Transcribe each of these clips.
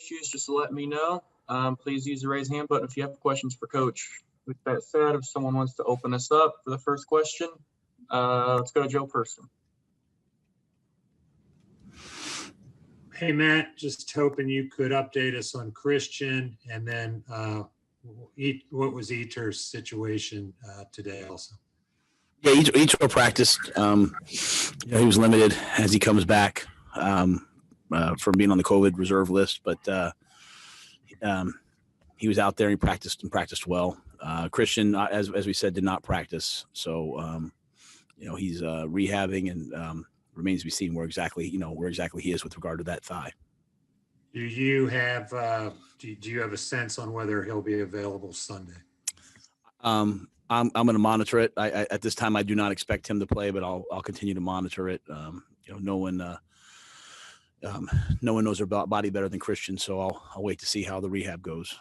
issues, just let me know. Please use the raise hand button if you have questions for Coach. With that said, if someone wants to open us up for the first question, let's go to Joe Person. Hey, Matt, just hoping you could update us on Christian and then what was Eater's situation today also? Yeah, Eater practiced. He was limited as he comes back from being on the COVID reserve list, but he was out there. He practiced and practiced well. Christian, as we said, did not practice. So, he's rehabbing and remains to be seen where exactly he is with regard to that thigh. Do you have a sense on whether he'll be available Sunday? I'm going to monitor it. I at this time I do not expect him to play, but I'll continue to monitor it. No one knows their body better than Christian, so I'll wait to see how the rehab goes.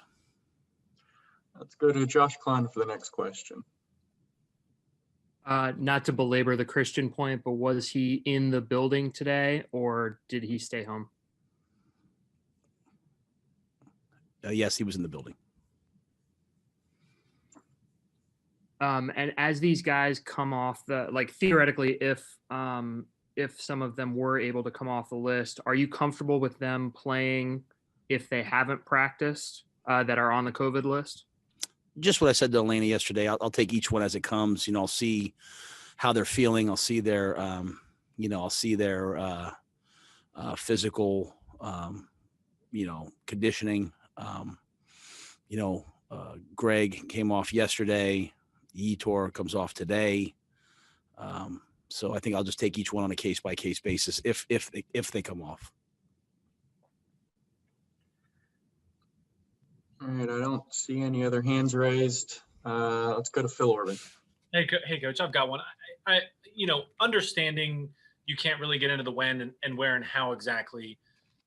Let's go to Josh Klein for the next question. Not to belabor the Christian point, but was he in the building today or did he stay home? Yes, he was in the building. And as these guys come off theoretically, if some of them were able to come off the list, are you comfortable with them playing if they haven't practiced that are on the COVID list? Just what I said to Elena yesterday. I'll take each one as it comes. I'll see how they're feeling. I'll see their, physical, conditioning. Greg came off yesterday. Yetur comes off today. So I think I'll just take each one on a case by case basis if they come off. All right, I don't see any other hands raised. Let's go to Phil Orban. Hey, Coach, I've got one. I understanding you can't really get into the when and where and how exactly.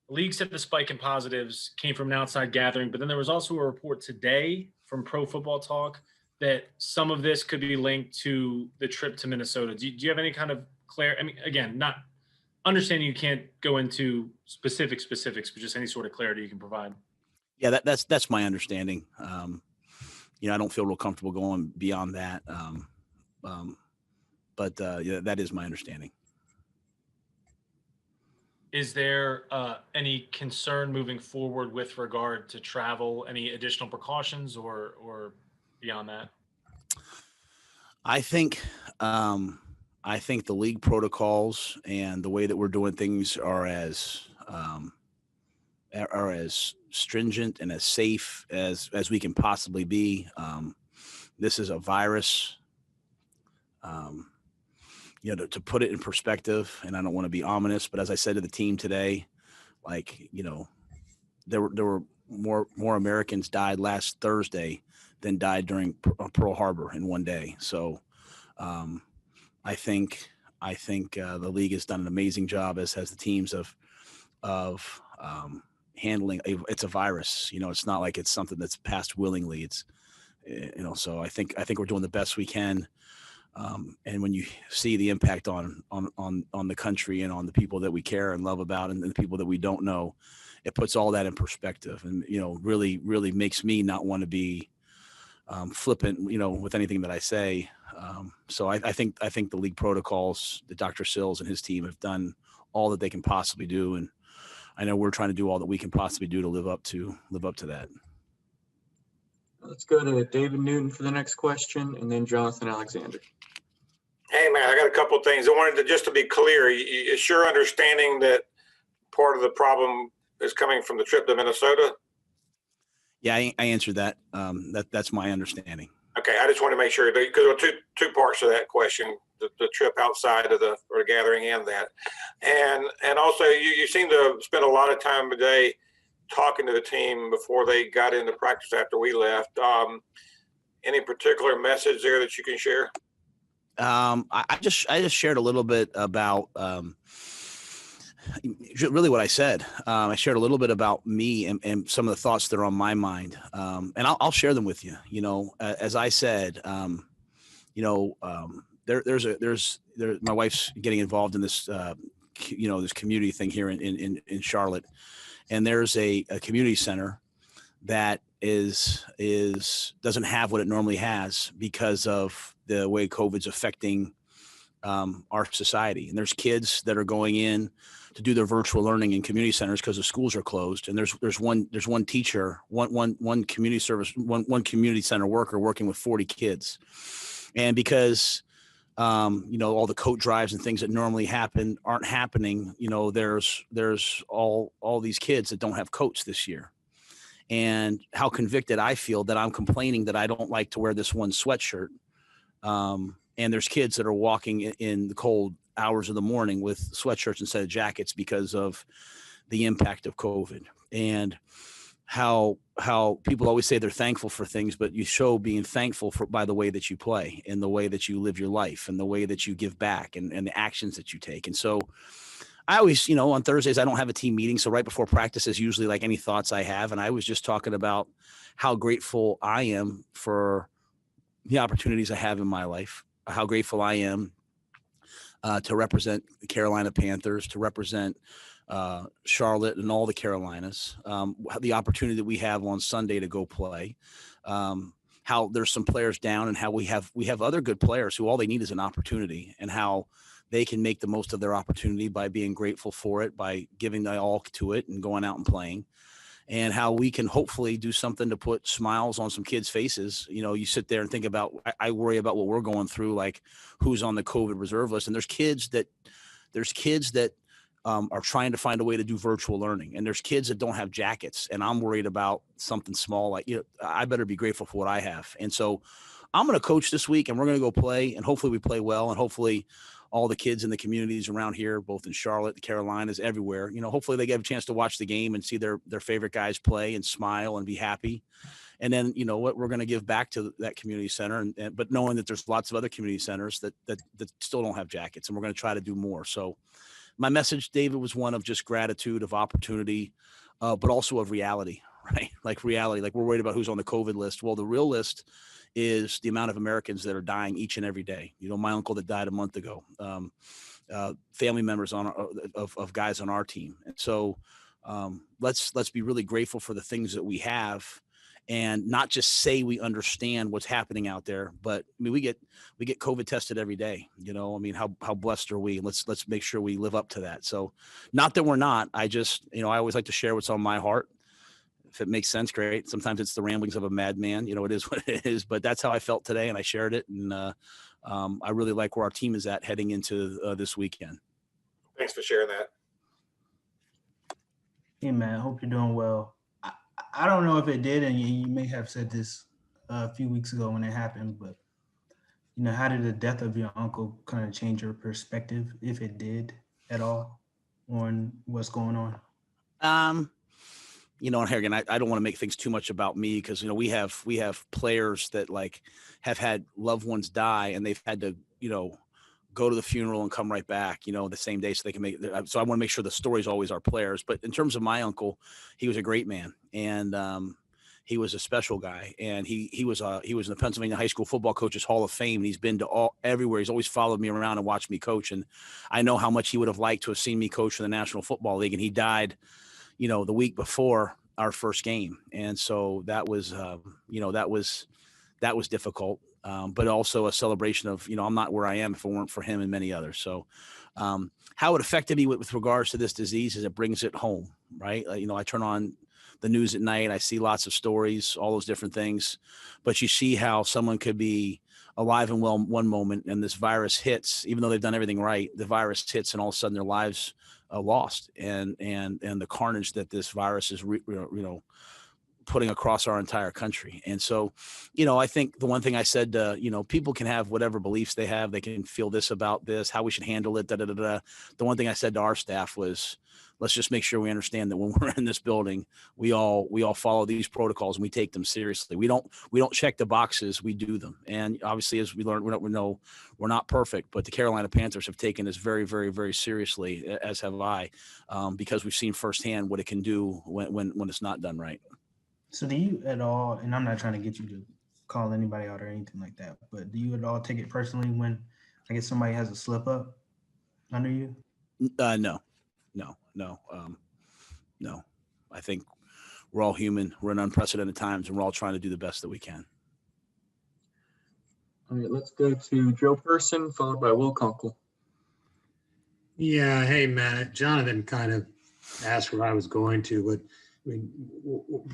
The league said the spike in positives came from an outside gathering, but then there was also a report today from Pro Football Talk that some of this could be linked to the trip to Minnesota. Do you have any kind of clarity? I mean, again, not understanding you can't go into specifics, but just any sort of clarity you can provide. Yeah, that's my understanding. I don't feel real comfortable going beyond that. But that is my understanding. Is there any concern moving forward with regard to travel? Any additional precautions or beyond that? I think the league protocols and the way that we're doing things are as stringent and as safe as we can possibly be. This is a virus. To put it in perspective, and I don't want to be ominous, but as I said to the team today, there were more Americans died last Thursday than died during Pearl Harbor in one day. So I think the league has done an amazing job, as has the teams of handling. It's a virus. It's not like it's something that's passed willingly. It's so I think we're doing the best we can. And when you see the impact on the country and on the people that we care and love about and the people that we don't know, it puts all that in perspective and, really, really makes me not want to be flippant, with anything that I say. So I think the league protocols, that Dr. Sills and his team have done all that they can possibly do. And I know we're trying to do all that we can possibly do to live up to that. Let's go to David Newton for the next question, and then Jonathan Alexander. Hey, man, I got a couple of things. I wanted to be clear. Is your understanding that part of the problem is coming from the trip to Minnesota? Yeah, I answered that. That's my understanding. Okay, I just want to make sure, because there were two parts to that question: the trip outside of the gathering and that, and also you seem to spend a lot of time today talking to the team before they got into practice after we left. Any particular message there that you can share? I just shared a little bit about really what I said. I shared a little bit about me and some of the thoughts that are on my mind. And I'll share them with you. As I said, there's my wife's getting involved in this, this community thing here in Charlotte. and there's a community center that doesn't have what it normally has because of the way COVID's affecting our society. And there's kids that are going in to do their virtual learning in community centers because the schools are closed. And there's one teacher, one community service, one community center worker working with 40 kids. And because all the coat drives and things that normally happen aren't happening, there's all these kids that don't have coats this year. And how convicted I feel that I'm complaining that I don't like to wear this one sweatshirt. And there's kids that are walking in the cold hours of the morning with sweatshirts instead of jackets because of the impact of COVID. And how people always say they're thankful for things, but you show being thankful by the way that you play and the way that you live your life and the way that you give back and the actions that you take. And so I always, on Thursdays, I don't have a team meeting. So right before practice is usually like any thoughts I have. And I was just talking about how grateful I am for the opportunities I have in my life, how grateful I am to represent the Carolina Panthers, to represent Charlotte and all the Carolinas, the opportunity that we have on Sunday to go play, how there's some players down and how we have other good players who all they need is an opportunity, and how they can make the most of their opportunity by being grateful for it, by giving their all to it and going out and playing, and how we can hopefully do something to put smiles on some kids' faces. You sit there and think about, I worry about what we're going through, like who's on the COVID reserve list. And there's kids that are trying to find a way to do virtual learning. And there's kids that don't have jackets. And I'm worried about something small, like, I better be grateful for what I have. And so I'm going to coach this week and we're going to go play, and hopefully we play well. And hopefully all the kids in the communities around here, both in Charlotte, the Carolinas, everywhere, hopefully they get a chance to watch the game and see their favorite guys play and smile and be happy. And then, what we're going to give back to that community center, but knowing that there's lots of other community centers that still don't have jackets, and we're going to try to do more. So my message, David, was one of just gratitude, of opportunity, but also of reality, right? Like reality, like we're worried about who's on the COVID list. Well, the real list is the amount of Americans that are dying each and every day. My uncle that died a month ago, family members of guys on our team. And so let's be really grateful for the things that we have, and not just say we understand what's happening out there, but we get COVID tested every day. How blessed are we? Let's make sure we live up to that. So not that we're not, I just, I always like to share what's on my heart. If it makes sense, great. Sometimes it's the ramblings of a madman, it is what it is, but that's how I felt today. And I shared it. And I really like where our team is at heading into this weekend. Thanks for sharing that. Hey, man, I hope you're doing well. I don't know if it did, and you may have said this a few weeks ago when it happened, but, how did the death of your uncle kind of change your perspective, if it did at all, on what's going on? And here again, I don't want to make things too much about me, because, we have players that have had loved ones die, and they've had to, go to the funeral and come right back, the same day, so they can so I want to make sure the story's always our players. But in terms of my uncle, he was a great man, and he was a special guy, and he was in the Pennsylvania High School Football Coaches Hall of Fame, and he's been to everywhere. He's always followed me around and watched me coach, and I know how much he would have liked to have seen me coach for the National Football League. And he died, the week before our first game, and so that was that was difficult, but also a celebration of, I'm not where I am if it weren't for him and many others. So how it affected me with regards to this disease is it brings it home, right? I turn on the news at night, I see lots of stories, all those different things, but you see how someone could be alive and well one moment, and this virus hits, even though they've done everything right, the virus hits, and all of a sudden their lives lost, and the carnage that this virus is, putting across our entire country. And so, I think the one thing I said, people can have whatever beliefs they have. They can feel this about this, how we should handle it. The one thing I said to our staff was, let's just make sure we understand that when we're in this building, we all follow these protocols and we take them seriously. We don't check the boxes, we do them. And obviously, as we learned, we're not perfect, but the Carolina Panthers have taken this very, very, very seriously, as have I, because we've seen firsthand what it can do when it's not done right. So do you at all, and I'm not trying to get you to call anybody out or anything like that, but do you at all take it personally when, I guess, somebody has a slip up under you? No. I think we're all human. We're in unprecedented times, and we're all trying to do the best that we can. All right, let's go to Joe Person, followed by Will Kunkel. Yeah. Hey, Matt. Jonathan kind of asked what I was going to, but I mean,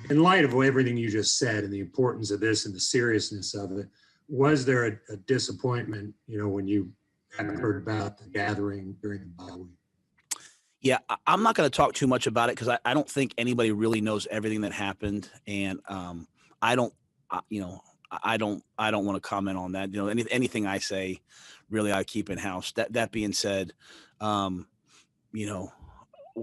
in light of everything you just said and the importance of this and the seriousness of it, was there a disappointment, when you hadn't heard about the gathering during the bye week? Yeah, I'm not going to talk too much about it because I don't think anybody really knows everything that happened, and I don't want to comment on that. Anything I say, really, I keep in house. That being said,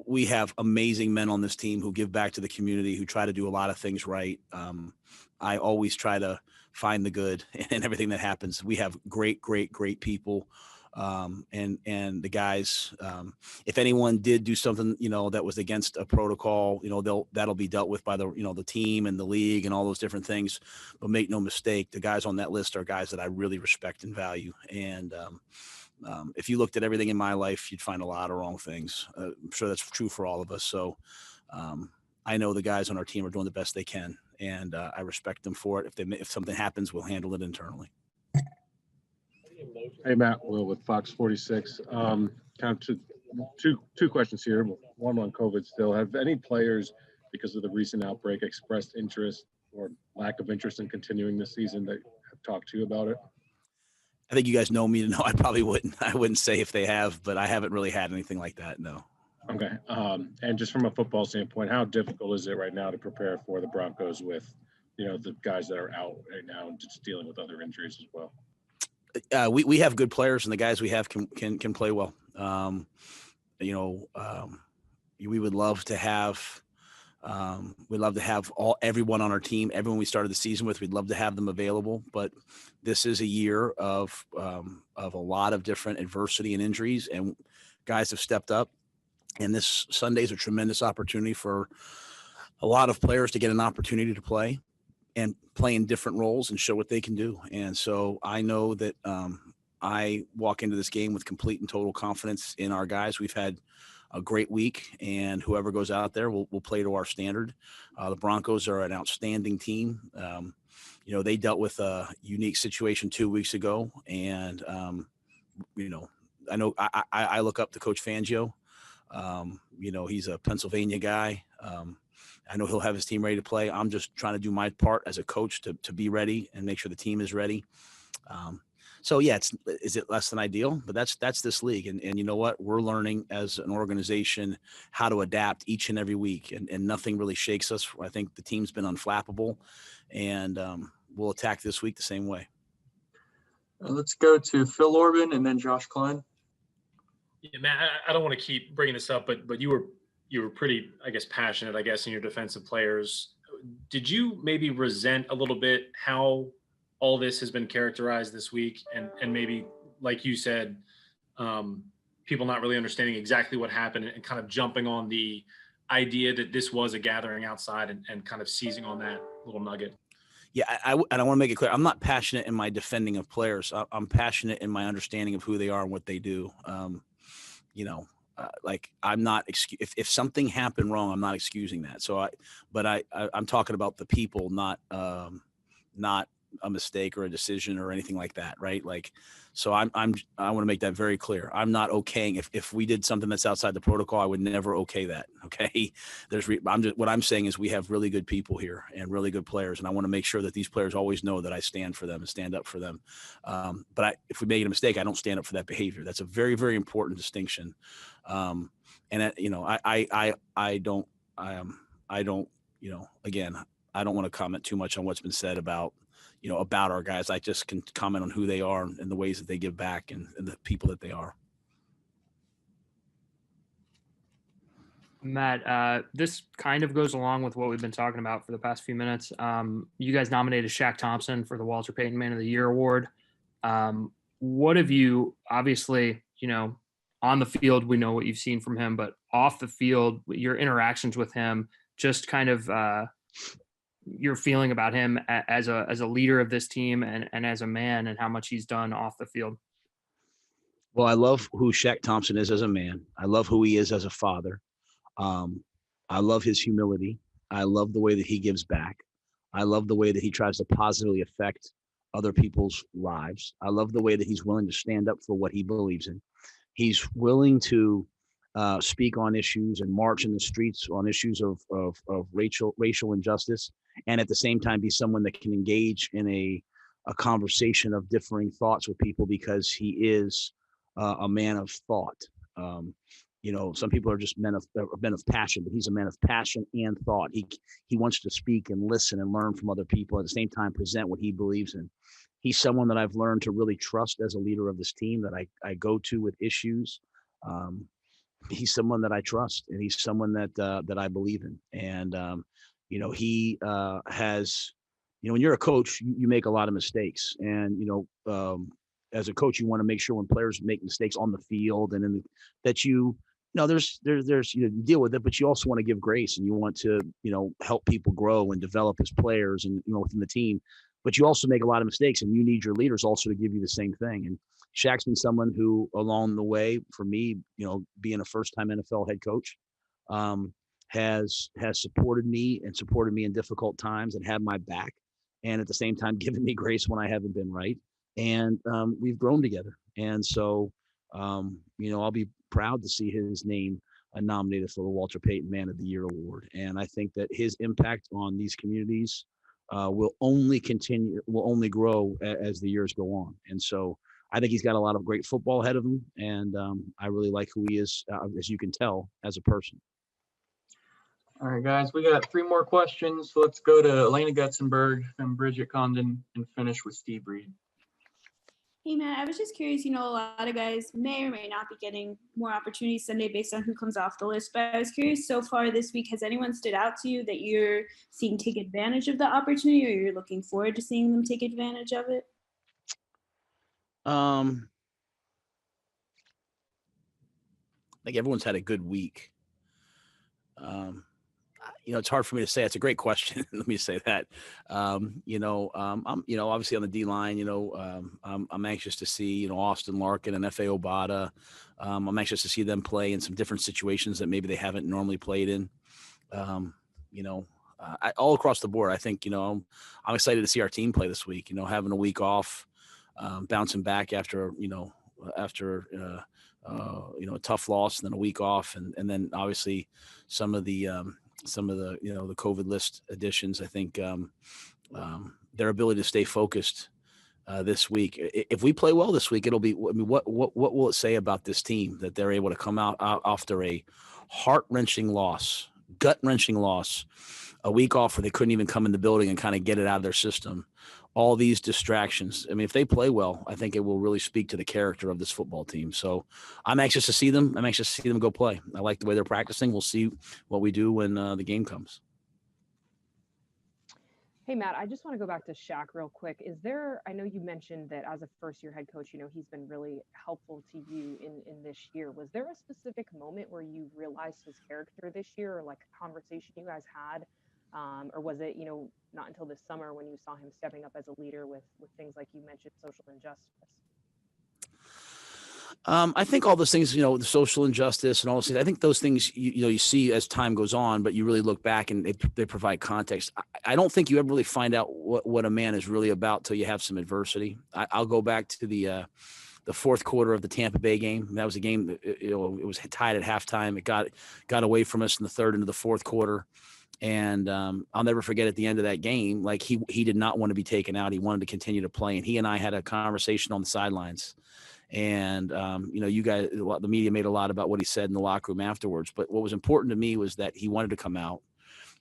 we have amazing men on this team who give back to the community, who try to do a lot of things right. I always try to find the good in everything that happens. We have great people. And the guys, if anyone did do something, that was against a protocol, that'll be dealt with by the team and the league and all those different things. But make no mistake, the guys on that list are guys that I really respect and value. And, if you looked at everything in my life, you'd find a lot of wrong things. I'm sure that's true for all of us. So, I know the guys on our team are doing the best they can, and I respect them for it. If something happens, we'll handle it internally. Hey, Matt, Will with Fox 46. Kind of two questions here. One on COVID still. Have any players, because of the recent outbreak, expressed interest or lack of interest in continuing this season that have talked to you about it? I think you guys know me to know I probably wouldn't. I wouldn't say if they have, but I haven't really had anything like that. No. Okay. And just from a football standpoint, how difficult is it right now to prepare for the Broncos with, the guys that are out right now and just dealing with other injuries as well? We have good players, and the guys we have can play well. We would love to have. We'd love to have everyone on our team, everyone we started the season with. We'd love to have them available, but this is a year of a lot of different adversity and injuries, and guys have stepped up. And this Sunday is a tremendous opportunity for a lot of players to get an opportunity to play and play in different roles and show what they can do. And so I know that I walk into this game with complete and total confidence in our guys. We've had a great week, and whoever goes out there will play to our standard. The Broncos are an outstanding team. They dealt with a unique situation 2 weeks ago, and I know I look up to Coach Fangio. He's a Pennsylvania guy. I know he'll have his team ready to play. I'm just trying to do my part as a coach to be ready and make sure the team is ready. So yeah, is it less than ideal? But that's this league, and you know what? We're learning as an organization how to adapt each and every week, and nothing really shakes us. I think the team's been unflappable, and we'll attack this week the same way. Let's go to Phil Orban and then Josh Klein. Yeah, Matt, I don't want to keep bringing this up, but you were pretty, I guess, passionate, in your defensive players. Did you maybe resent a little bit how all this has been characterized this week, and maybe, like you said, people not really understanding exactly what happened and kind of jumping on the idea that this was a gathering outside and kind of seizing on that little nugget? Yeah, and I want to make it clear. I'm not passionate in my defending of players. I'm passionate in my understanding of who they are and what they do. I'm not if something happened wrong, I'm not excusing that. So I'm talking about the people, not a mistake or a decision or anything like that, right? So I want to make that very clear. I'm not okaying if we did something that's outside the protocol, I would never okay that. Okay, what I'm saying is we have really good people here and really good players, and I want to make sure that these players always know that I stand for them and stand up for them. But if we make a mistake, I don't stand up for that behavior. That's a very, very important distinction. And I don't. Again, I don't want to comment too much on what's been said about our guys. I just can comment on who they are and the ways that they give back and the people that they are. Matt, this kind of goes along with what we've been talking about for the past few minutes. You guys nominated Shaq Thompson for the Walter Payton Man of the Year award. What have you, obviously, on the field, we know what you've seen from him, but off the field, your interactions with him, just kind of your feeling about him as a leader of this team and as a man, and how much he's done off the field? Well, I love who Shaq Thompson is as a man. I love who he is as a father. I love his humility. I love the way that he gives back. I love the way that he tries to positively affect other people's lives. I love the way that he's willing to stand up for what he believes in. He's willing to speak on issues and march in the streets on issues of racial injustice, and at the same time be someone that can engage in a conversation of differing thoughts with people because he is a man of thought. Um, some people are just men of passion, but he's a man of passion and thought. He wants to speak and listen and learn from other people, at the same time present what he believes in. He's someone that I've learned to really trust as a leader of this team, that I go to with issues. He's someone that I trust, and he's someone that I believe in. And he has, when you're a coach, you make a lot of mistakes, and as a coach, you want to make sure when players make mistakes on the field and that there's you deal with it, but you also want to give grace, and you want to help people grow and develop as players and within the team. But you also make a lot of mistakes, and you need your leaders also to give you the same thing. And Shaq's been someone who, along the way, for me, being a first-time NFL head coach, has supported me in difficult times and had my back, and at the same time given me grace when I haven't been right. And we've grown together. And so, I'll be proud to see his name nominated for the Walter Payton Man of the Year award. And I think that his impact on these communities will only grow as the years go on. And so I think he's got a lot of great football ahead of him. And I really like who he is, as you can tell, as a person. All right, guys, we got 3 more questions. So let's go to Elena Gutzenberg and Bridget Condon and finish with Steve Reed. Hey, Matt, I was just curious, a lot of guys may or may not be getting more opportunities Sunday based on who comes off the list. But I was curious, so far this week, has anyone stood out to you that you're seeing take advantage of the opportunity, or you're looking forward to seeing them take advantage of it? I think everyone's had a good week. It's hard for me to say. It's a great question. Let me say that. I'm obviously on the D line. I'm anxious to see Austin Larkin and F.A. Obata. I'm anxious to see them play in some different situations that maybe they haven't normally played in. All across the board, I think I'm excited to see our team play this week. Having a week off, bouncing back after a tough loss, and then a week off, and then obviously some of the the COVID list additions. I think their ability to stay focused this week. If we play well this week, it'll be. I mean, what will it say about this team that they're able to come out after a heart-wrenching loss, gut-wrenching loss, a week off where they couldn't even come in the building and kind of get it out of their system? All these distractions. I mean, if they play well, I think it will really speak to the character of this football team. So I'm anxious to see them. I'm anxious to see them go play. I like the way they're practicing. We'll see what we do when the game comes. Hey, Matt, I just want to go back to Shaq real quick. I know you mentioned that as a first-year head coach, he's been really helpful to you in this year. Was there a specific moment where you realized his character this year, or like a conversation you guys had? Or was it, not until this summer when you saw him stepping up as a leader with things like you mentioned, social injustice? I think all those things, the social injustice and all those things, I think those things, you see as time goes on, but you really look back and they provide context. I don't think you ever really find out what a man is really about till you have some adversity. I'll go back to the fourth quarter of the Tampa Bay game. That was a game that, it was tied at halftime. It got away from us in the third into the fourth quarter. And I'll never forget at the end of that game, like he did not want to be taken out. He wanted to continue to play. And he and I had a conversation on the sidelines. And, you guys, the media made a lot about what he said in the locker room afterwards. But what was important to me was that he wanted to come out,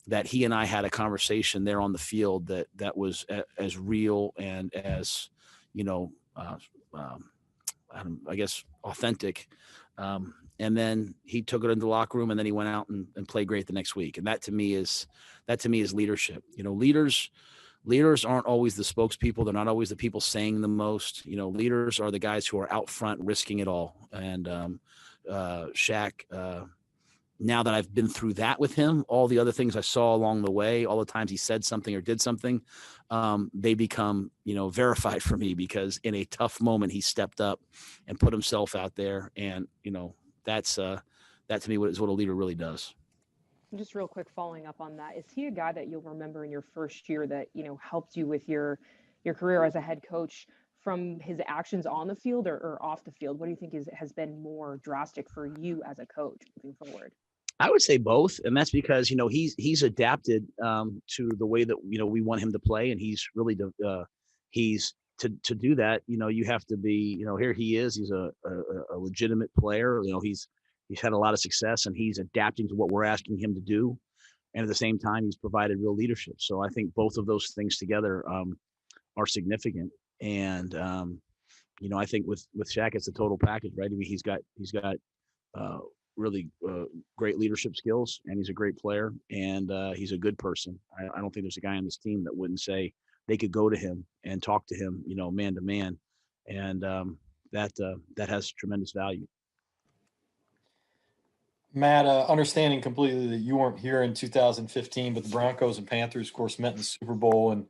that he and I had a conversation there on the field that was as real and as, I guess, authentic. And then he took it into the locker room, and then he went out and played great the next week. And that to me is leadership. Leaders aren't always the spokespeople. They're not always the people saying the most. Leaders are the guys who are out front risking it all. And Shaq, now that I've been through that with him, all the other things I saw along the way, all the times he said something or did something, they become, verified for me, because in a tough moment, he stepped up and put himself out there. And, that to me is what a leader really does. Just real quick, following up on that, is he a guy that you'll remember in your first year that, helped you with your career as a head coach from his actions on the field or off the field? What do you think has been more drastic for you as a coach moving forward? I would say both, and that's because he's adapted to the way that we want him to play, and he's really he's to do that. You have to be. Here he is. He's a legitimate player. He's had a lot of success, and he's adapting to what we're asking him to do, and at the same time, he's provided real leadership. So I think both of those things together are significant, and I think with Shaq, it's a total package, right? I mean, he's got really great leadership skills, and he's a great player, and he's a good person. I don't think there's a guy on this team that wouldn't say they could go to him and talk to him, man to man, and that has tremendous value. Matt, understanding completely that you weren't here in 2015, but the Broncos and Panthers, of course, met in the Super Bowl, and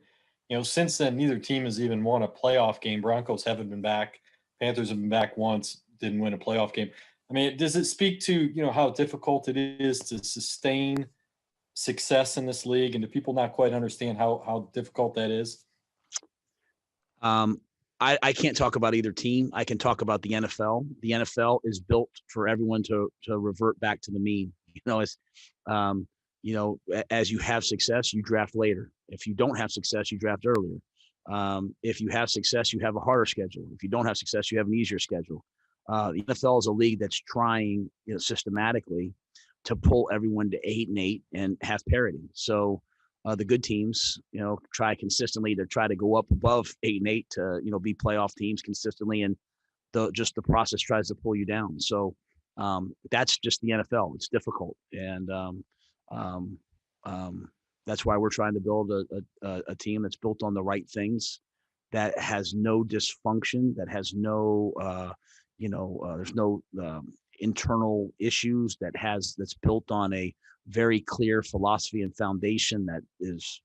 since then, neither team has even won a playoff game. Broncos haven't been back. Panthers have been back once, didn't win a playoff game. I mean, does it speak to, how difficult it is to sustain success in this league? And do people not quite understand how difficult that is? I can't talk about either team. I can talk about the NFL. The NFL is built for everyone to revert back to the mean. As you have success, you draft later. If you don't have success, you draft earlier. If you have success, you have a harder schedule. If you don't have success, you have an easier schedule. The NFL is a league that's trying, systematically to pull everyone to 8-8 and have parity. So the good teams, try consistently to try to go up above 8-8 to, be playoff teams consistently. And the process tries to pull you down. So that's just the NFL. It's difficult. And that's why we're trying to build a team that's built on the right things, that has no dysfunction, that has no, there's no internal issues, that's built on a very clear philosophy and foundation that is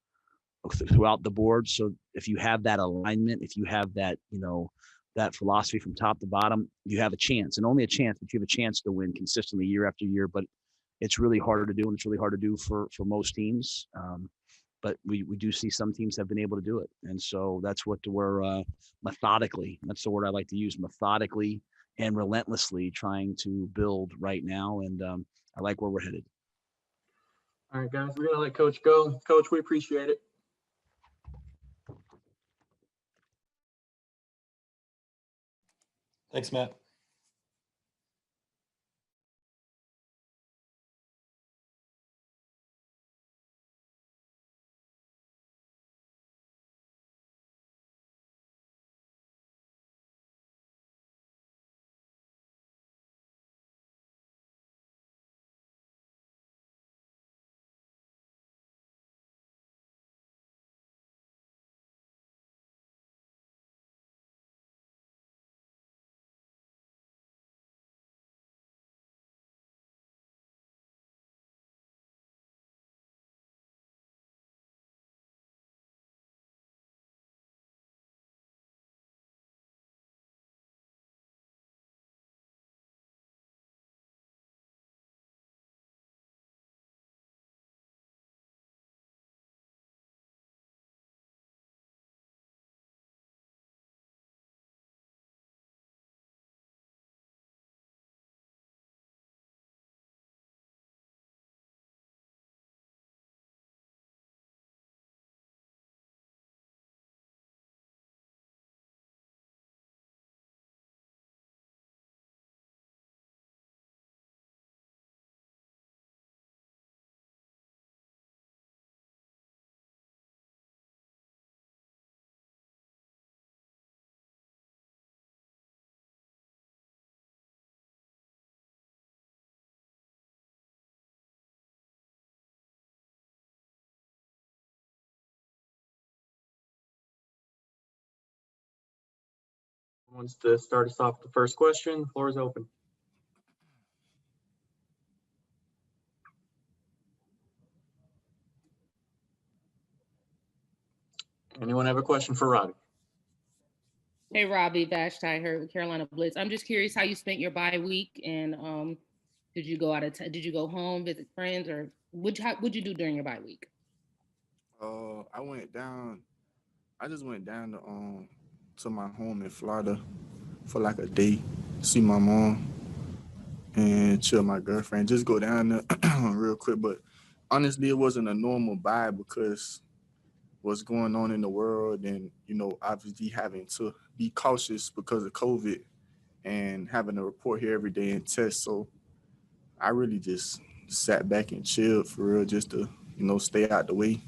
throughout the board. So if you have that alignment, if you have that, that philosophy from top to bottom, you have a chance, and only a chance, but you have a chance to win consistently year after year. But it's really harder to do, and it's really hard to do for most teams. But we do see some teams have been able to do it. And so that's what we're methodically, that's the word I like to use, methodically and relentlessly trying to build right now. And I like where we're headed. All right, guys, we're going to let Coach go. Coach, we appreciate it. Thanks, Matt. Who wants to start us off with the first question? The floor is open. Anyone have a question for Robbie? Hey, Robbie, Vashti here with Carolina Blitz. I'm just curious how you spent your bye week, and did you go home, visit friends, or What'd you do during your bye week? I just went down to my home in Florida for like a day, see my mom and chill my girlfriend. Just go down there real quick. But honestly, it wasn't a normal bye because what's going on in the world and, obviously having to be cautious because of COVID and having to report here every day and test. So I really just sat back and chilled for real just to, stay out the way.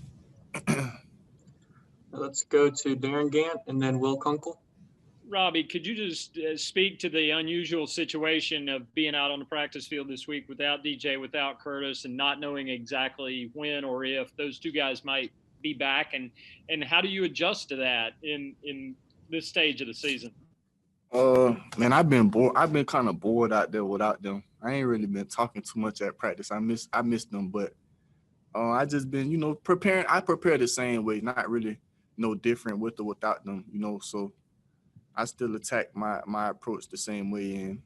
Let's go to Darren Gant and then Will Kunkel. Robbie, could you just speak to the unusual situation of being out on the practice field this week without DJ, without Curtis, and not knowing exactly when or if those two guys might be back, and how do you adjust to that in this stage of the season? Man, I've been bored. I've been kind of bored out there without them. I ain't really been talking too much at practice. I miss them, but I just been, preparing. I prepare the same way, not really no different with or without them, So I still attack my approach the same way and,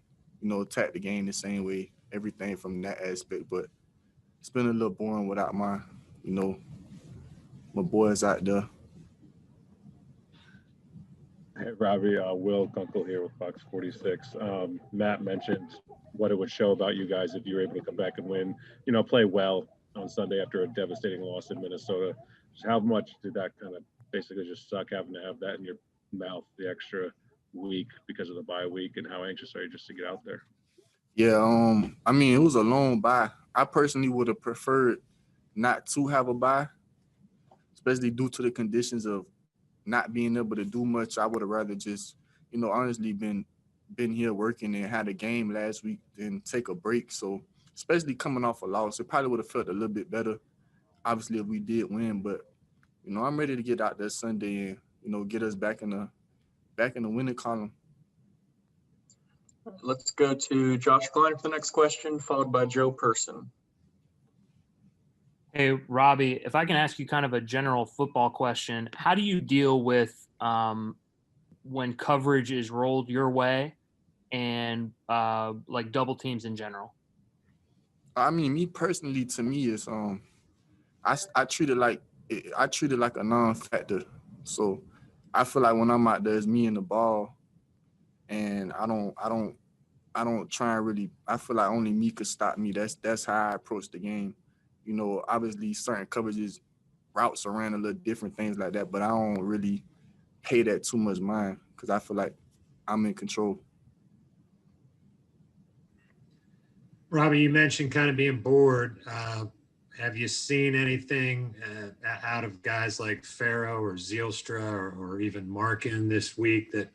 attack the game the same way, everything from that aspect. But it's been a little boring without my boys out there. Hey, Robbie, Will Kunkel here with Fox 46. Matt mentioned what it would show about you guys if you were able to come back and win, play well on Sunday after a devastating loss in Minnesota. So how much did that kind of basically just suck having to have that in your mouth the extra week because of the bye week, and how anxious are you just to get out there? Yeah, I mean, it was a long bye. I personally would have preferred not to have a bye, especially due to the conditions of not being able to do much. I would have rather just, honestly been here working and had a game last week than take a break. So especially coming off a loss, it probably would have felt a little bit better, obviously, if we did win. But, I'm ready to get out there Sunday and, get us back in the winning column. Let's go to Josh Klein for the next question, followed by Joe Person. Hey, Robbie, if I can ask you kind of a general football question, how do you deal with when coverage is rolled your way and like double teams in general? I mean, me personally, to me, is I treat it like a non-factor. So I feel like when I'm out there, it's me and the ball, and I don't try and really. I feel like only me could stop me. That's how I approach the game. Obviously certain coverages, routes around a little different things like that, but I don't really pay that too much mind because I feel like I'm in control. Robbie, you mentioned kind of being bored. Have you seen anything out of guys like Farrow or Zielstra or even Markin this week that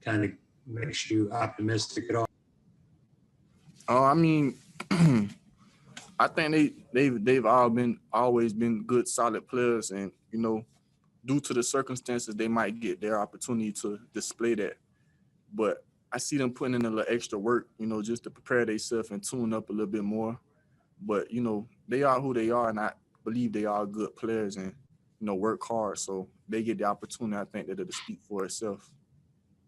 kind of makes you optimistic at all? Oh, I mean, I think they've always been good, solid players, and due to the circumstances, they might get their opportunity to display that. But I see them putting in a little extra work, just to prepare themselves and tune up a little bit more. But they are who they are, and I believe they are good players and work hard. So they get the opportunity. I think that it'll speak for itself.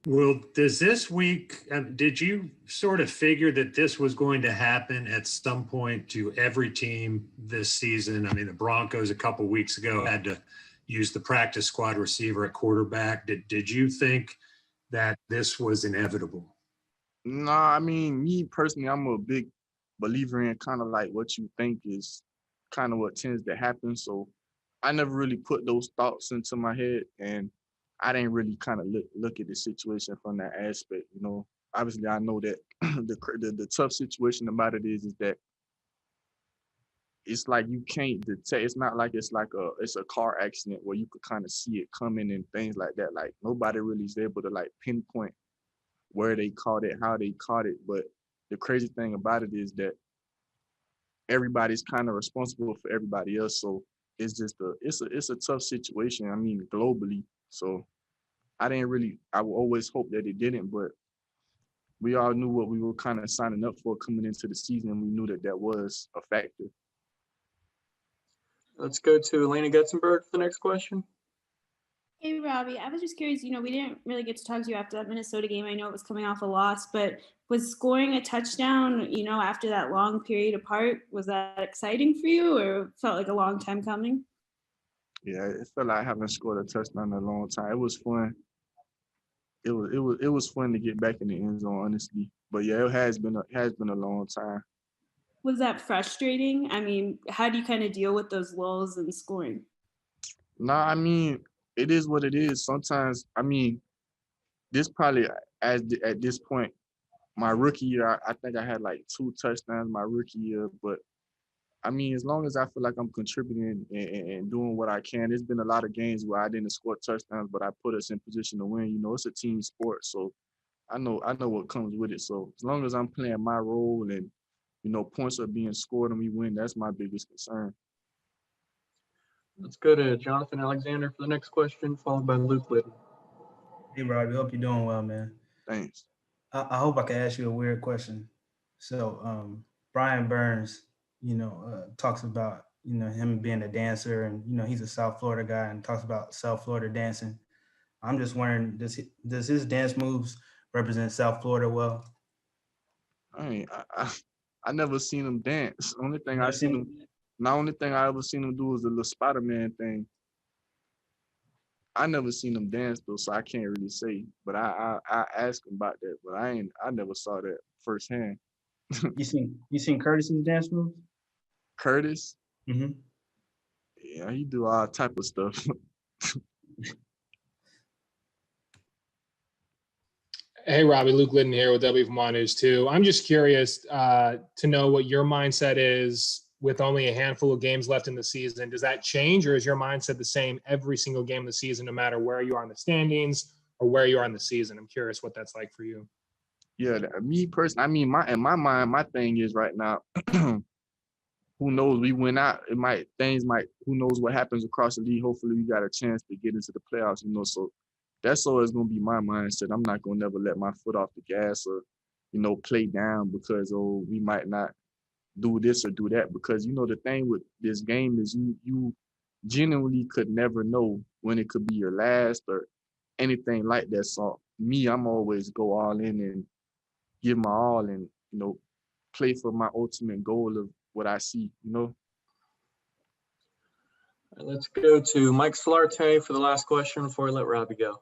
Well, does this week, did you sort of figure that this was going to happen at some point to every team this season? I mean, the Broncos a couple of weeks ago had to use the practice squad receiver at quarterback. Did you think that this was inevitable? No, I mean, me personally, I'm a big believer in kind of like what you think is kind of what tends to happen. So I never really put those thoughts into my head, and I didn't really kind of look at the situation from that aspect. Obviously I know that the tough situation about it is that it's like you can't detect. It's not like it's a car accident where you could kind of see it coming and things like that. Like nobody really is able to like pinpoint where they caught it, how they caught it. But the crazy thing about it is that everybody's kind of responsible for everybody else. So it's just it's a tough situation. I mean, globally. So I would always hope that it didn't, but we all knew what we were kind of signing up for coming into the season, and we knew that was a factor. Let's go to Elena Getzenberg for the next question. Hey, Robbie, I was just curious, we didn't really get to talk to you after that Minnesota game. I know it was coming off a loss, but was scoring a touchdown, after that long period apart, was that exciting for you or felt like a long time coming? Yeah, it felt like I haven't scored a touchdown in a long time. It was fun. It was fun to get back in the end zone, honestly. But yeah, it has been a long time. Was that frustrating? I mean, how do you kind of deal with those lulls in scoring? Nah, I mean, it is what it is. Sometimes, I mean, this probably at this point, my rookie year, I think I had like 2 touchdowns my rookie year. But I mean, as long as I feel like I'm contributing and doing what I can, there's been a lot of games where I didn't score touchdowns, but I put us in position to win. It's a team sport, so I know what comes with it. So as long as I'm playing my role and points are being scored and we win, that's my biggest concern. Let's go to Jonathan Alexander for the next question, followed by Luke Litton. Hey, Robbie, hope you're doing well, man. Thanks. I hope I can ask you a weird question. So, Brian Burns, talks about, him being a dancer and, he's a South Florida guy and talks about South Florida dancing. I'm just wondering, does his dance moves represent South Florida well? I never seen him dance. Never seen him? The only thing I ever seen him do was the little Spider-Man thing. I never seen him dance though, so I can't really say. But I asked him about that, but I never saw that firsthand. You seen Curtis's dance moves? Curtis, Mm-hmm. yeah, he do all type of stuff. Hey, Robbie, Luke Liddon here with W from One News 2. I'm just curious to know what your mindset is with only a handful of games left in the season. Does that change, or is your mindset the same every single game of the season, no matter where you are in the standings or where you are in the season? I'm curious what that's like for you. Yeah, me personally, I mean, in my mind, my thing is right now, who knows? We went out. Who knows what happens across the league? Hopefully, we got a chance to get into the playoffs. So that's always gonna be my mindset. I'm not gonna never let my foot off the gas or, play down because we might not do this or do that. Because the thing with this game is you genuinely could never know when it could be your last or anything like that. So me, I'm always go all in and give my all and play for my ultimate goal of what I see. All right, let's go to Mike Solarte for the last question before we let Robbie go.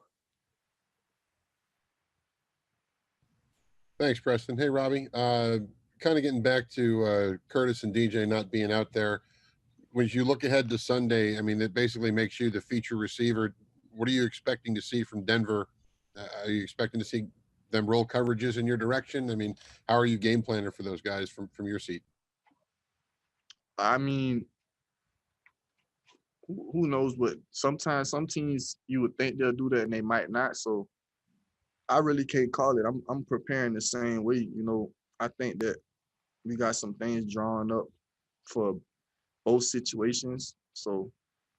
Thanks, Preston. Hey, Robbie. Kind of getting back to Curtis and DJ not being out there. When you look ahead to Sunday, I mean, it basically makes you the feature receiver. What are you expecting to see from Denver? Are you expecting to see them roll coverages in your direction? I mean, how are you game planner for those guys from your seat? I mean, who knows what? Sometimes some teams you would think they'll do that and they might not. So I really can't call it. I'm preparing the same way. I think that we got some things drawn up for both situations. So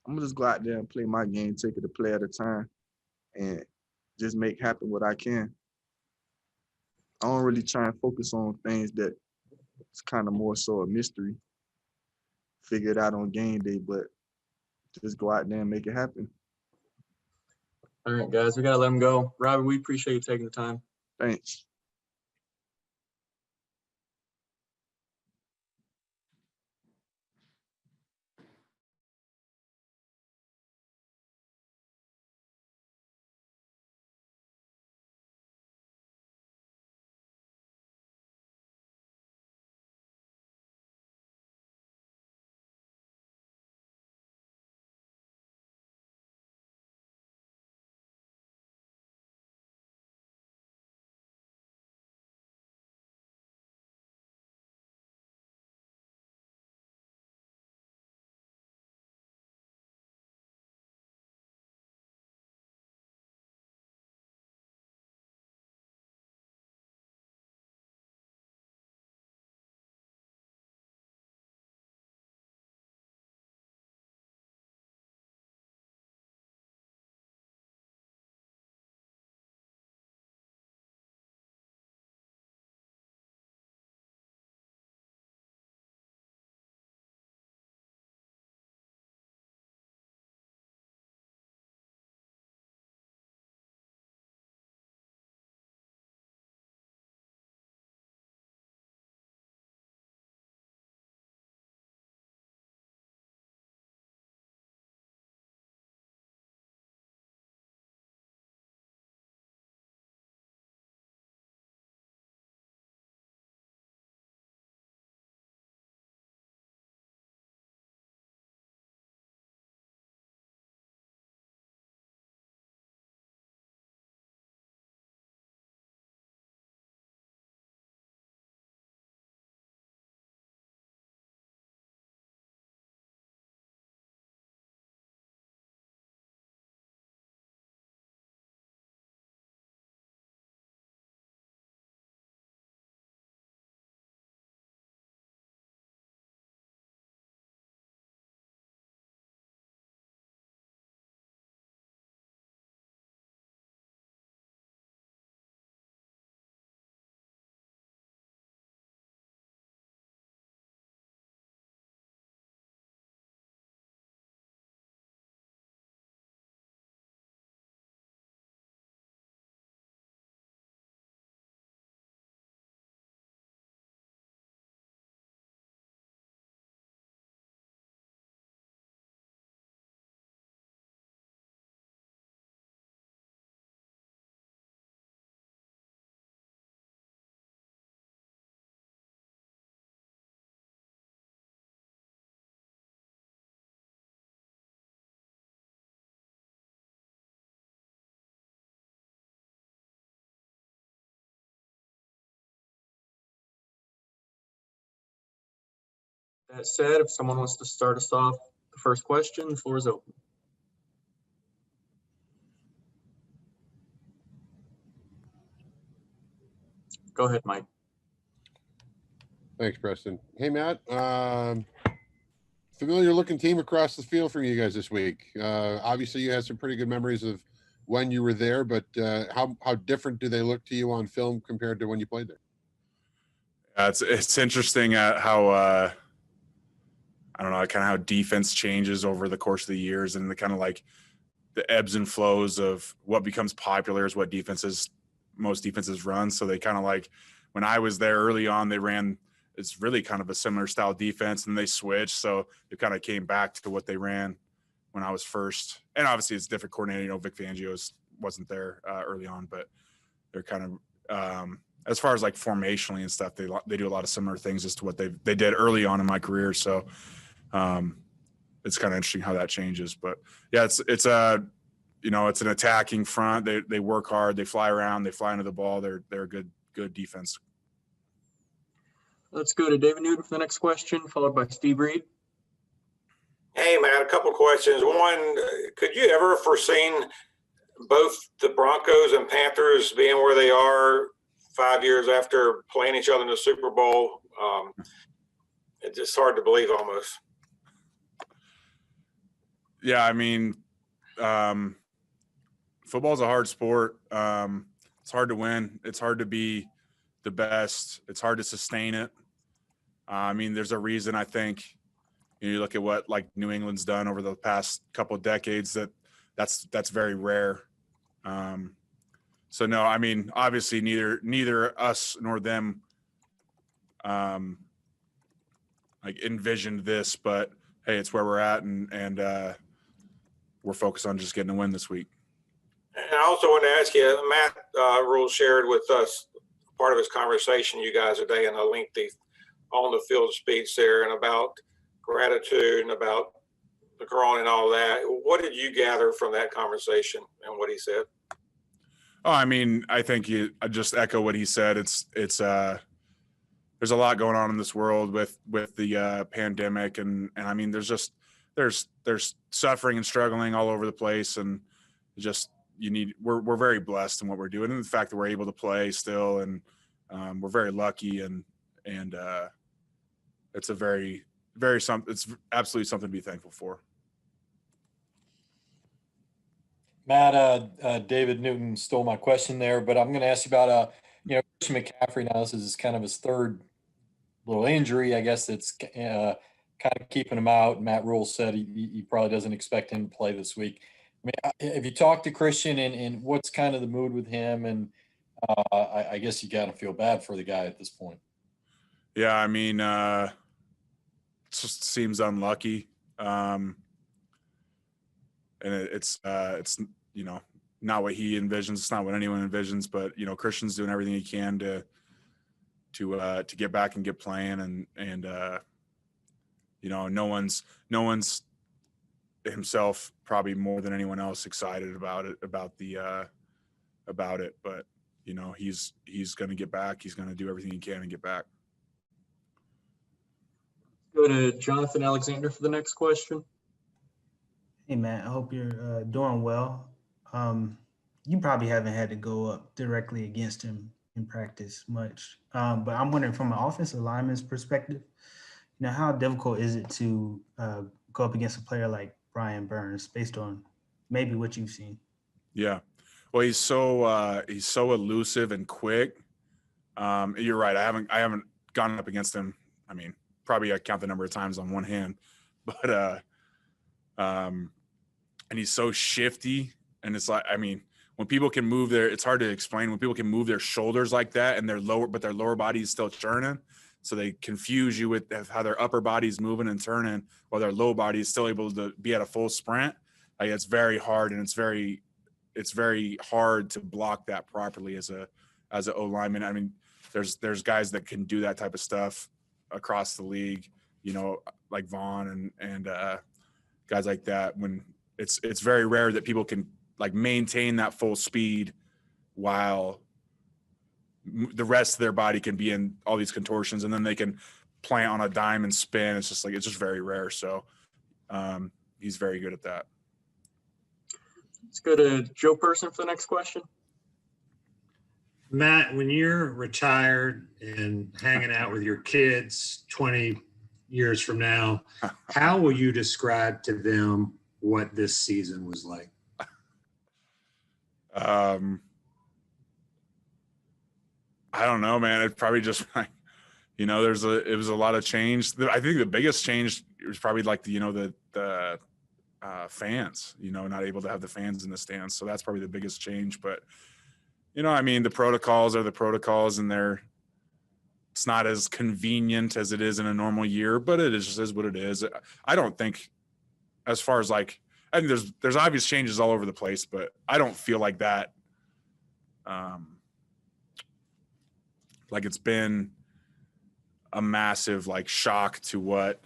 I'm gonna just go out there and play my game, take it a play at a time, and just make happen what I can. I don't really try and focus on things that it's kind of more so a mystery. Figure it out on game day, but just go out there and make it happen. All right, guys, we got to let him go. Robbie, we appreciate you taking the time. Thanks. That said, if someone wants to start us off the first question, the floor is open. Go ahead, Mike. Thanks, Preston. Hey, Matt. Familiar looking team across the field for you guys this week. Obviously, you had some pretty good memories of when you were there, but how different do they look to you on film compared to when you played there? It's interesting how I don't know, kind of how defense changes over the course of the years, and the kind of like the ebbs and flows of what becomes popular is what most defenses run. So they kind of like, when I was there early on, it's really kind of a similar style defense, and they switched. So it kind of came back to what they ran when I was first. And obviously it's different coordinator. Vic Fangio wasn't there early on, but they're kind of, as far as like formationally and stuff, they do a lot of similar things as to what they did early on in my career. So it's kind of interesting how that changes. But yeah, it's an attacking front. They work hard. They fly around. They fly into the ball. They're a good defense. Let's go to David Newton for the next question, followed by Steve Reed. Hey, Matt, a couple questions. One, could you ever have foreseen both the Broncos and Panthers being where they are 5 years after playing each other in the Super Bowl? It's just hard to believe almost. Yeah, I mean, football's a hard sport. It's hard to win. It's hard to be the best. It's hard to sustain it. I mean, there's a reason, I think, you look at what like New England's done over the past couple of decades, that's very rare. So no, I mean, obviously neither us nor them like envisioned this, but hey, it's where we're at, and we're focused on just getting a win this week. And I also want to ask you, Matt Rhule shared with us part of his conversation you guys today in a lengthy on the field speech there, and about gratitude and about the growing and all that. What did you gather from that conversation and what he said? Oh, I mean, I think I just echo what he said. It's there's a lot going on in this world with the pandemic, and I mean, there's suffering and struggling all over the place, and just we're very blessed in what we're doing, and the fact that we're able to play still, and we're very lucky, and it's it's absolutely something to be thankful for. Matt, David Newton stole my question there, but I'm going to ask you about Christian McCaffrey. Now this is kind of his third little injury, I guess. It's kind of keeping him out. Matt Rhule said he probably doesn't expect him to play this week. I mean, have you talked to Christian, and what's kind of the mood with him? And I guess you got to feel bad for the guy at this point. Yeah, I mean, it just seems unlucky, and it's not what he envisions. It's not what anyone envisions. But Christian's doing everything he can to get back and get playing, and no one's himself probably more than anyone else excited about it. But he's going to get back. He's going to do everything he can and get back. Go to Jonathan Alexander for the next question. Hey, Matt, I hope you're doing well. You probably haven't had to go up directly against him in practice much, but I'm wondering from an offensive lineman's perspective, how difficult is it to go up against a player like Brian Burns based on maybe what you've seen? Yeah. Well, he's so elusive and quick. You're right. I haven't gone up against him. I mean, probably I count the number of times on one hand, but and he's so shifty, and it's like, I mean, when people can move it's hard to explain when people can move their shoulders like that, and their lower body is still turning. So they confuse you with how their upper body is moving and turning while their low body is still able to be at a full sprint. Like, it's very hard, and it's very hard to block that properly as an O lineman. I mean, there's guys that can do that type of stuff across the league, like Vaughn and guys like that. When it's very rare that people can like maintain that full speed while the rest of their body can be in all these contortions, and then they can plant on a dime and spin. It's just very rare. So he's very good at that. Let's go to Joe Person for the next question. Matt, when you're retired and hanging out with your kids 20 years from now, how will you describe to them what this season was like? I don't know, man. It probably just like, it was a lot of change. I think the biggest change was probably like the fans, not able to have the fans in the stands. So that's probably the biggest change. But, the protocols are the protocols, and it's not as convenient as it is in a normal year, but it is what it is. I don't think, as far as like, I think there's obvious changes all over the place, but I don't feel like that. Like it's been a massive like shock to what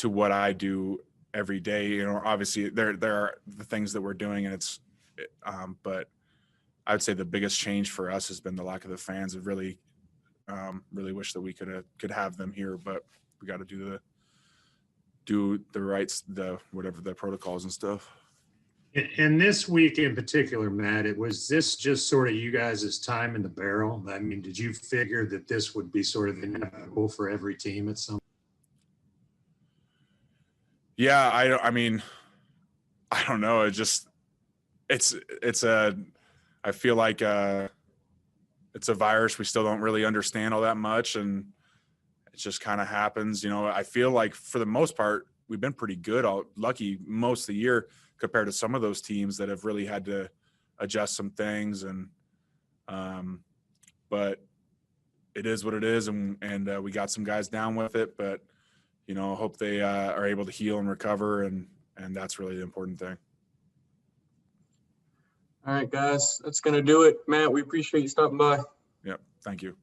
I do every day. Obviously there are the things that we're doing, and but I would say the biggest change for us has been the lack of the fans. I really wish that we could have them here, but we got to do the rights, whatever the protocols and stuff. And this week in particular, Matt, was this just sort of you guys' time in the barrel? I mean, did you figure that this would be sort of inevitable for every team at some? Yeah, I don't know. I feel like it's a virus we still don't really understand all that much, and it just kind of happens. I feel like for the most part we've been pretty good, lucky most of the year compared to some of those teams that have really had to adjust some things. And but it is what it is, and we got some guys down with it, but hope they are able to heal and recover, and that's really the important thing. All right, guys, that's going to do it. Matt, we appreciate you stopping by. Yep. Thank you.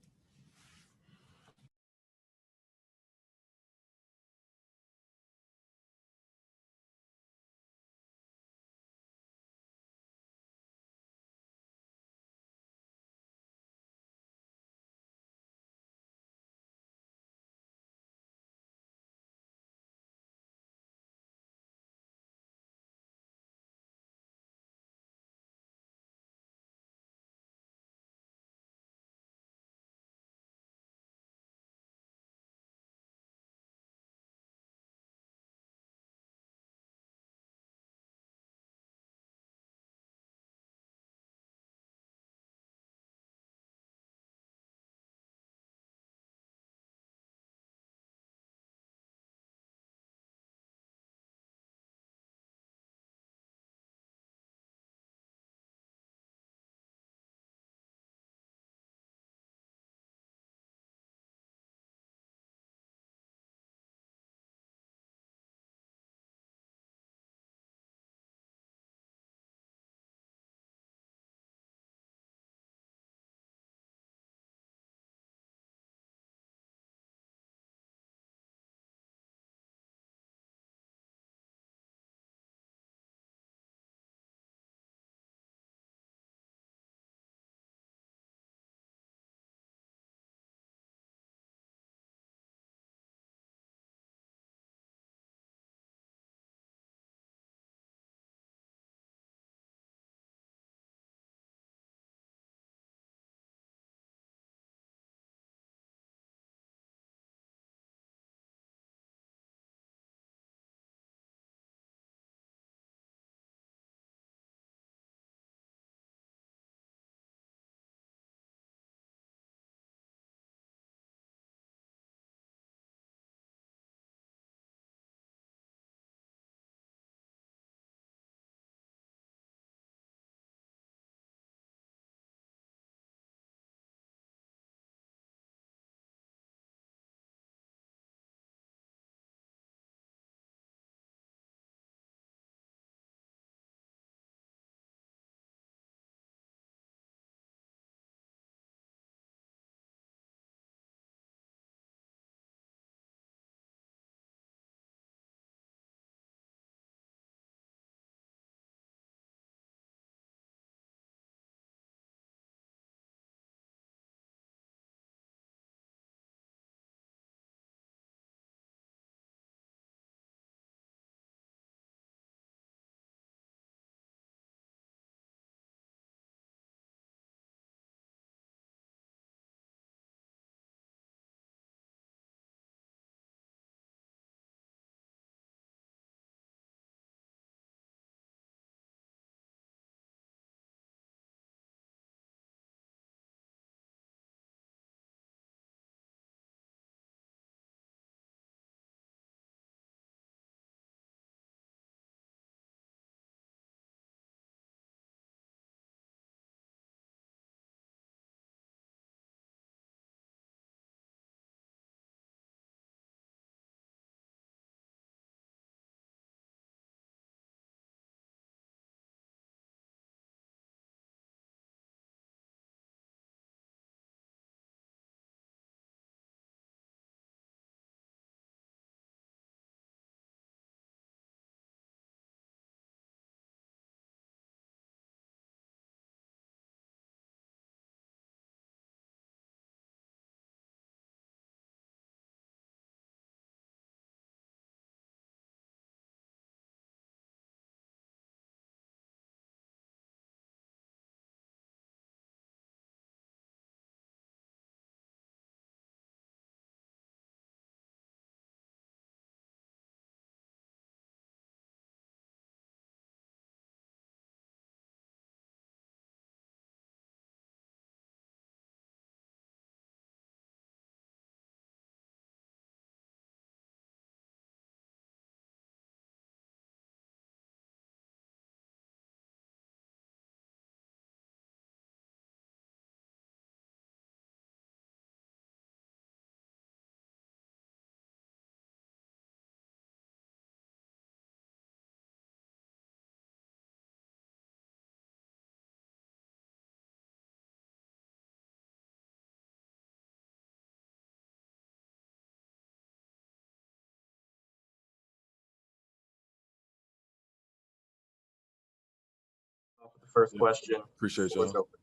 first question. Appreciate Floor is y'all. open.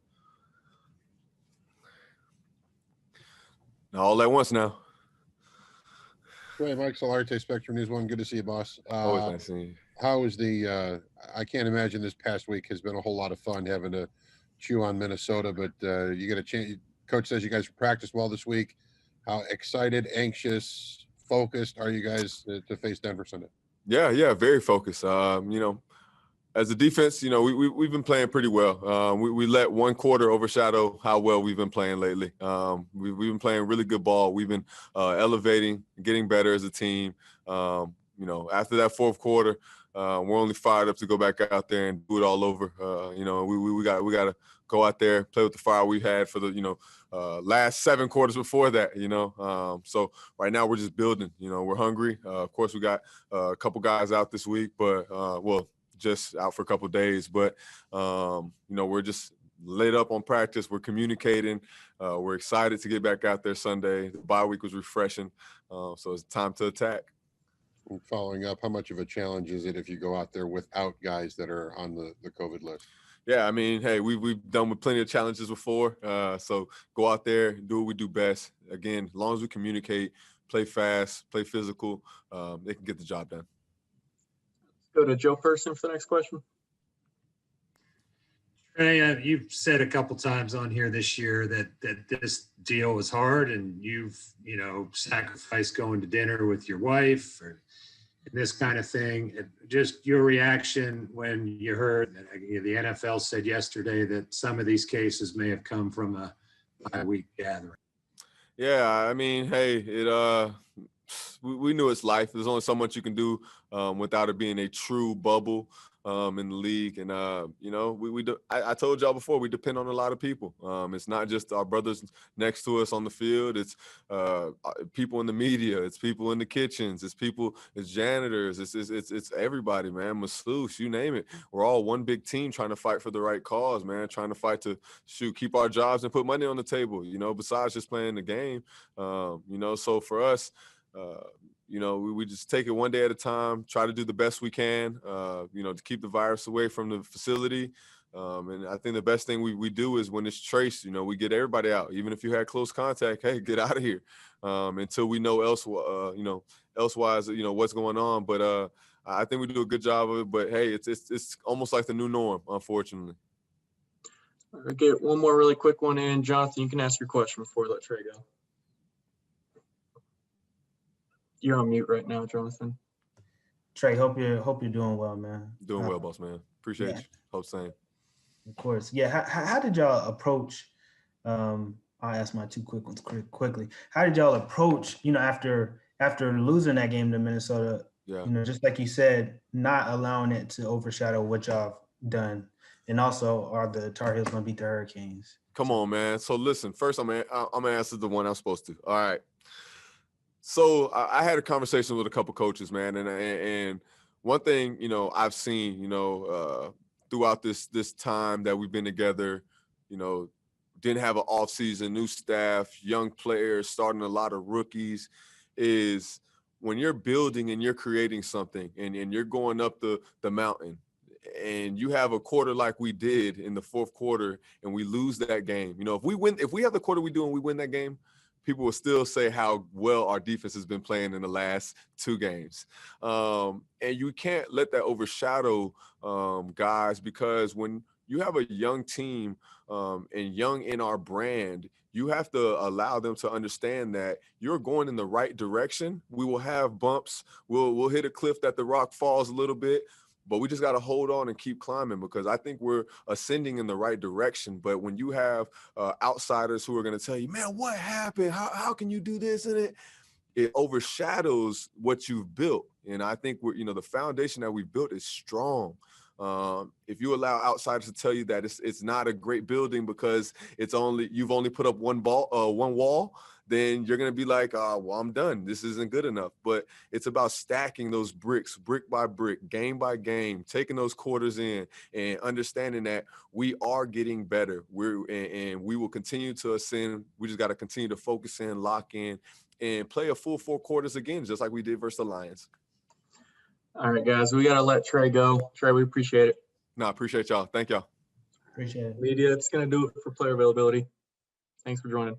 Now, all at once now. Hey, Mike Solarte, Spectrum News One. Good to see you, boss. Always nice seeing you. How is the? I can't imagine this past week has been a whole lot of fun having to chew on Minnesota, but you get a chance. Coach says you guys practiced well this week. How excited, anxious, focused are you guys to face Denver Sunday? Yeah, very focused. As a defense, we've been playing pretty well. We let one quarter overshadow how well we've been playing lately. We've been playing really good ball. We've been elevating, getting better as a team. After that fourth quarter, we're only fired up to go back out there and do it all over. We got to go out there, play with the fire we had for the last 7 quarters before that. So right now we're just building. We're hungry. Of course, we got a couple guys out this week, but just out for a couple of days. But we're just laid up on practice. We're communicating. We're excited to get back out there Sunday. The bye week was refreshing, so it's time to attack. And following up, how much of a challenge is it if you go out there without guys that are on the COVID list? Yeah, I mean, hey, we've done with plenty of challenges before. So go out there, do what we do best. Again, as long as we communicate, play fast, play physical, they can get the job done. Go to Joe Person for the next question. Trey, you've said a couple times on here this year that this deal was hard, and you've sacrificed going to dinner with your wife or this kind of thing. Just your reaction when you heard that the NFL said yesterday that some of these cases may have come from a bye-week gathering. Yeah, I mean, hey, we knew it's life. There's only so much you can do without it being a true bubble in the league. And, I told y'all before, we depend on a lot of people. It's not just our brothers next to us on the field. It's people in the media. It's people in the kitchens. It's janitors. It's everybody, man. Masseuse, you name it. We're all one big team trying to fight for the right cause, man, trying to fight to keep our jobs and put money on the table, besides just playing the game. So for us, we just take it one day at a time, try to do the best we can, to keep the virus away from the facility. And I think the best thing we do is when it's traced, we get everybody out. Even if you had close contact, hey, get out of here until we know elsewise, what's going on. But I think we do a good job of it. But, hey, it's almost like the new norm, unfortunately. I'll get one more really quick one in. Jonathan, you can ask your question before we let Trey go. You're on mute right now, Jonathan. Trey, hope you're doing well, man. Doing well, boss man. Appreciate you. Hope same. Of course. Yeah. How did y'all approach? I'll ask my 2 quick ones quickly. How did y'all approach? After losing that game to Minnesota. Yeah. Just like you said, not allowing it to overshadow what y'all done, and also are the Tar Heels going to beat the Hurricanes? Come on, man. So listen, first I'm gonna answer the one I'm supposed to. All right. So I had a conversation with a couple coaches, man, and one thing I've seen throughout this time that we've been together, didn't have an off season, new staff, young players, starting a lot of rookies, is when you're building and you're creating something and you're going up the mountain, and you have a quarter like we did in the fourth quarter, and we lose that game. If we have the quarter we do and we win that game, people will still say how well our defense has been playing in the last 2 games. And you can't let that overshadow guys, because when you have a young team and young in our brand, you have to allow them to understand that you're going in the right direction. We will have bumps. We'll hit a cliff that the rock falls a little bit, but we just got to hold on and keep climbing, because I think we're ascending in the right direction. But when you have outsiders who are going to tell you, man, what happened? How can you do this? And it overshadows what you've built. And I think the foundation that we've built is strong. If you allow outsiders to tell you that it's not a great building because you've only put up one wall, then you're going to be like, well, I'm done. This isn't good enough. But it's about stacking those bricks, brick by brick, game by game, taking those quarters in and understanding that we are getting better. And we will continue to ascend. We just got to continue to focus in, lock in, and play a full 4 quarters again, just like we did versus the Lions. All right, guys, we got to let Trey go. Trey, we appreciate it. No, I appreciate y'all. Thank y'all. Appreciate it. Media, it's going to do it for player availability. Thanks for joining.